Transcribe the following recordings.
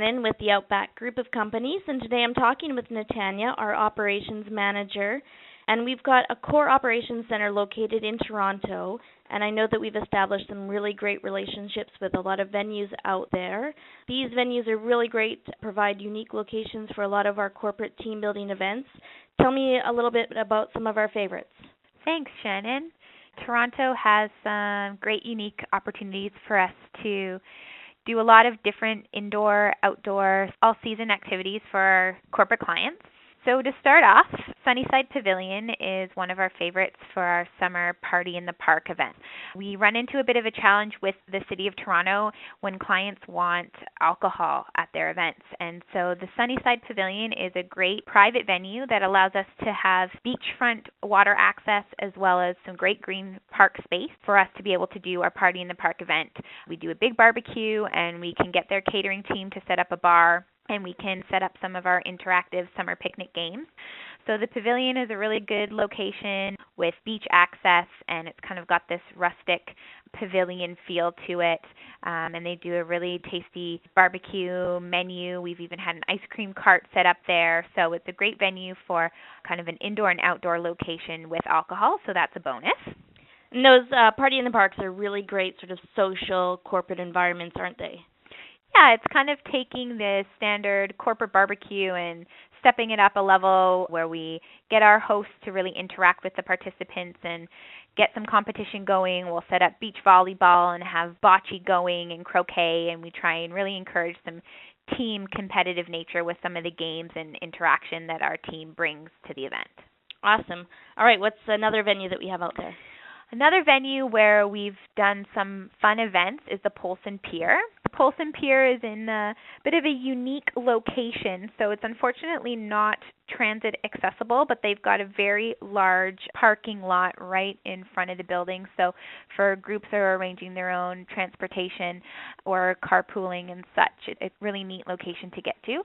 In with the Outback Group of Companies, and today I'm talking with Natanya, our operations manager. And we've got a core operations center located in Toronto, and I know that we've established some really great relationships with a lot of venues out there. These venues are really great to provide unique locations for a lot of our corporate team building events. Tell me a little bit about some of our favorites. Thanks, Shannon. Toronto has some great unique opportunities for us to do a lot of different indoor, outdoor, all-season activities for our corporate clients. So to start off, Sunnyside Pavilion is one of our favorites for our summer party in the park event. We run into a bit of a challenge with the City of Toronto when clients want alcohol at their events. And so the Sunnyside Pavilion is a great private venue that allows us to have beachfront water access as well as some great green park space for us to be able to do our party in the park event. We do a big barbecue and we can get their catering team to set up a bar, and we can set up some of our interactive summer picnic games. So the pavilion is a really good location with beach access, and it's kind of got this rustic pavilion feel to it. And they do a really tasty barbecue menu. We've even had an ice cream cart set up there. So it's a great venue for kind of an indoor and outdoor location with alcohol, so that's a bonus. And those party in the parks are really great sort of social corporate environments, aren't they? Yeah, it's kind of taking the standard corporate barbecue and stepping it up a level where we get our hosts to really interact with the participants and get some competition going. We'll set up beach volleyball and have bocce going and croquet, and we try and really encourage some team competitive nature with some of the games and interaction that our team brings to the event. Awesome. All right, what's another venue that we have out there? Another venue where we've done some fun events is the Polson Pier. The Polson Pier is in a bit of a unique location, so it's unfortunately not transit accessible, but they've got a very large parking lot right in front of the building. So for groups that are arranging their own transportation or carpooling and such, it's a really neat location to get to.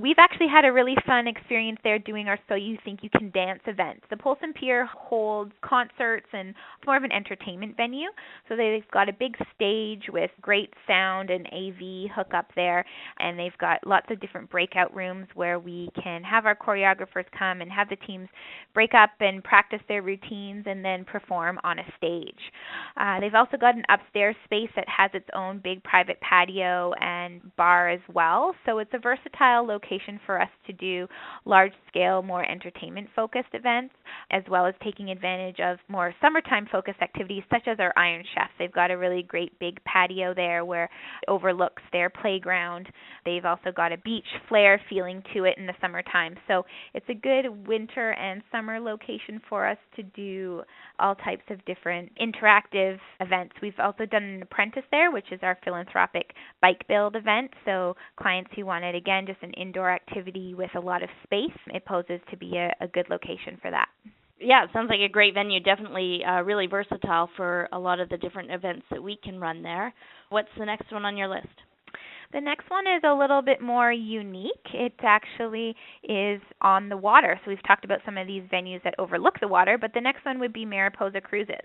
We've actually had a really fun experience there doing our So You Think You Can Dance events. The Polson Pier holds concerts and it's more of an entertainment venue. So they've got a big stage with great sound and AV hookup there, and they've got lots of different breakout rooms where we can have our choreographers come and have the teams break up and practice their routines and then perform on a stage. They've also got an upstairs space that has its own big private patio and bar as well. So it's a versatile location for us to do large-scale, more entertainment-focused events, as well as taking advantage of more summertime-focused activities such as our Iron Chef. They've got a really great big patio there where it overlooks their playground. They've also got a beach flair feeling to it in the summertime. So it's a good winter and summer location for us to do all types of different interactive events. We've also done an apprentice there, which is our philanthropic bike build event. So clients who wanted, again, just an indoor activity with a lot of space, it poses to be a good location for that. Yeah, it sounds like a great venue, definitely really versatile for a lot of the different events that we can run there. What's the next one on your list? The next one is a little bit more unique. It actually is on the water. So we've talked about some of these venues that overlook the water, but the next one would be Mariposa Cruises.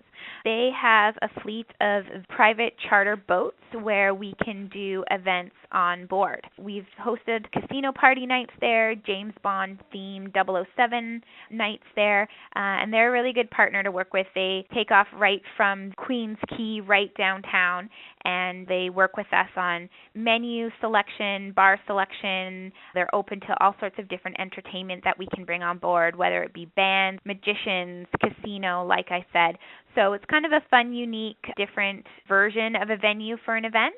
They have a fleet of private charter boats where we can do events on board. We've hosted casino party nights there, James Bond themed 007 nights there, and they're a really good partner to work with. They take off right from Queens Quay, right downtown, and they work with us on menu selection, bar selection. They're open to all sorts of different entertainment that we can bring on board, whether it be bands, magicians, casino, like I said. So it's kind of a fun, unique, different version of a venue for an event.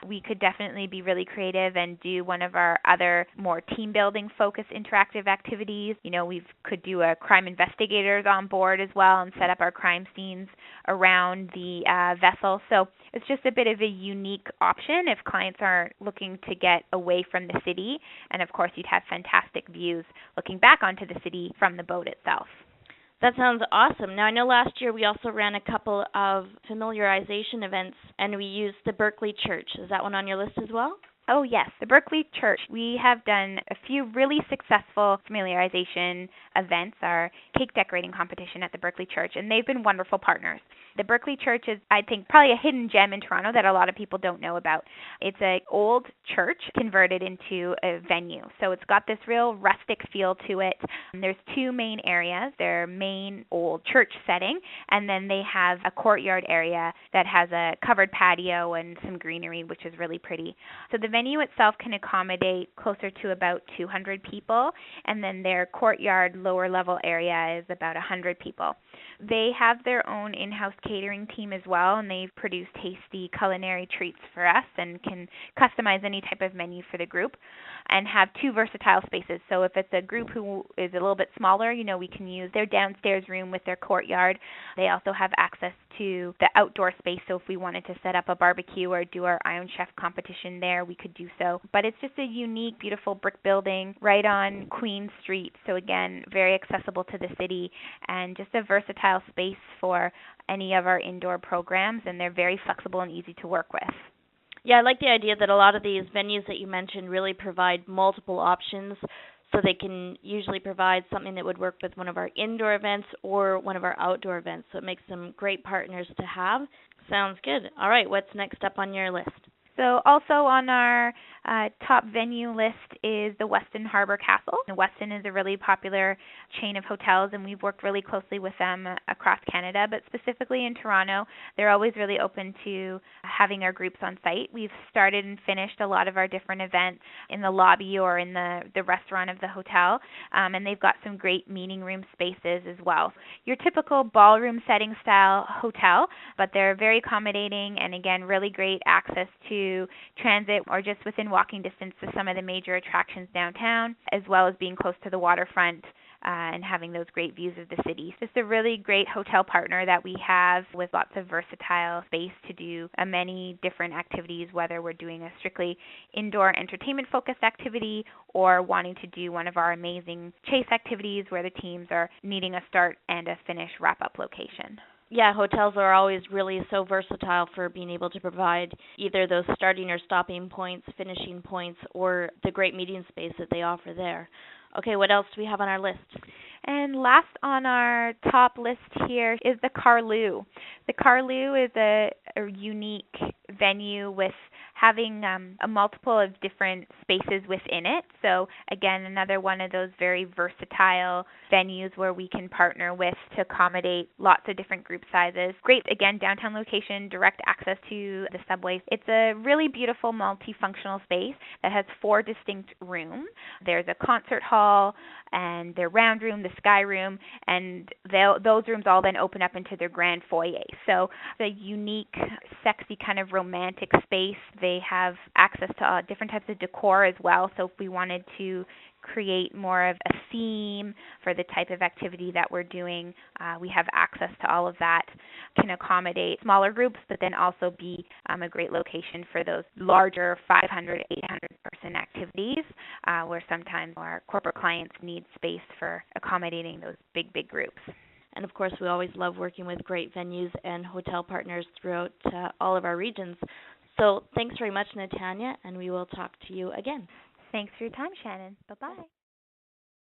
We could definitely be really creative and do one of our other more team building focused interactive activities. You know, we could do a crime investigators on board as well and set up our crime scenes around the vessel. So it's just a bit of a unique option if clients are looking to get away from the city. And of course, you'd have fantastic views looking back onto the city from the boat itself. That sounds awesome. Now, I know last year we also ran a couple of familiarization events, and we used the Berkeley Church. Is that one on your list as well? Oh, yes, the Berkeley Church. We have done a few really successful familiarization events, our cake decorating competition at the Berkeley Church, and they've been wonderful partners. The Berkeley Church is, I think, probably a hidden gem in Toronto that a lot of people don't know about. It's an old church converted into a venue, so it's got this real rustic feel to it. And there's two main areas, their main old church setting, and then they have a courtyard area that has a covered patio and some greenery, which is really pretty. So the venue itself can accommodate closer to about 200 people, and then their courtyard lower level area is about 100 people. They have their own in-house catering team as well, and they've produced tasty culinary treats for us and can customize any type of menu for the group, and have two versatile spaces. So if it's a group who is a little bit smaller, we can use their downstairs room with their courtyard. They also have access to the outdoor space, so if we wanted to set up a barbecue or do our Iron Chef competition there, we could do so. But it's just a unique, beautiful brick building right on Queen Street, so again, very accessible to the city, and just a versatile space for any of our indoor programs, and they're very flexible and easy to work with. Yeah, I like the idea that a lot of these venues that you mentioned really provide multiple options, so they can usually provide something that would work with one of our indoor events or one of our outdoor events, so it makes them great partners to have. Sounds good. All right, what's next up on your list? So also on our top venue list is the Westin Harbour Castle. Westin is a really popular chain of hotels, and we've worked really closely with them across Canada, but specifically in Toronto, they're always really open to having our groups on site. We've started and finished a lot of our different events in the lobby or in the restaurant of the hotel, and they've got some great meeting room spaces as well. Your typical ballroom setting style hotel, but they're very accommodating, and again, really great access to transit or just within walking distance to some of the major attractions downtown, as well as being close to the waterfront and having those great views of the city. So it's a really great hotel partner that we have with lots of versatile space to do many different activities, whether we're doing a strictly indoor entertainment focused activity or wanting to do one of our amazing chase activities where the teams are needing a start and a finish wrap-up location. Yeah, hotels are always really so versatile for being able to provide either those starting or stopping points, finishing points, or the great meeting space that they offer there. Okay, what else do we have on our list? And last on our top list here is the Carlew. The Carlew is a unique venue with having a multiple of different spaces within it. So again, another one of those very versatile venues where we can partner with to accommodate lots of different group sizes. Great, again, downtown location, direct access to the subways. It's a really beautiful multifunctional space that has 4 distinct rooms. There's a concert hall and their round room, the sky room, and those rooms all then open up into their grand foyer. So it's a unique, sexy kind of romantic space. They have access to different types of decor as well. So if we wanted to create more of a theme for the type of activity that we're doing, we have access to all of that. Can accommodate smaller groups, but then also be a great location for those larger 500, 800 person activities, where sometimes our corporate clients need space for accommodating those big groups. And of course, we always love working with great venues and hotel partners throughout all of our regions. So thanks very much, Natanya, and we will talk to you again. Thanks for your time, Shannon. Bye-bye.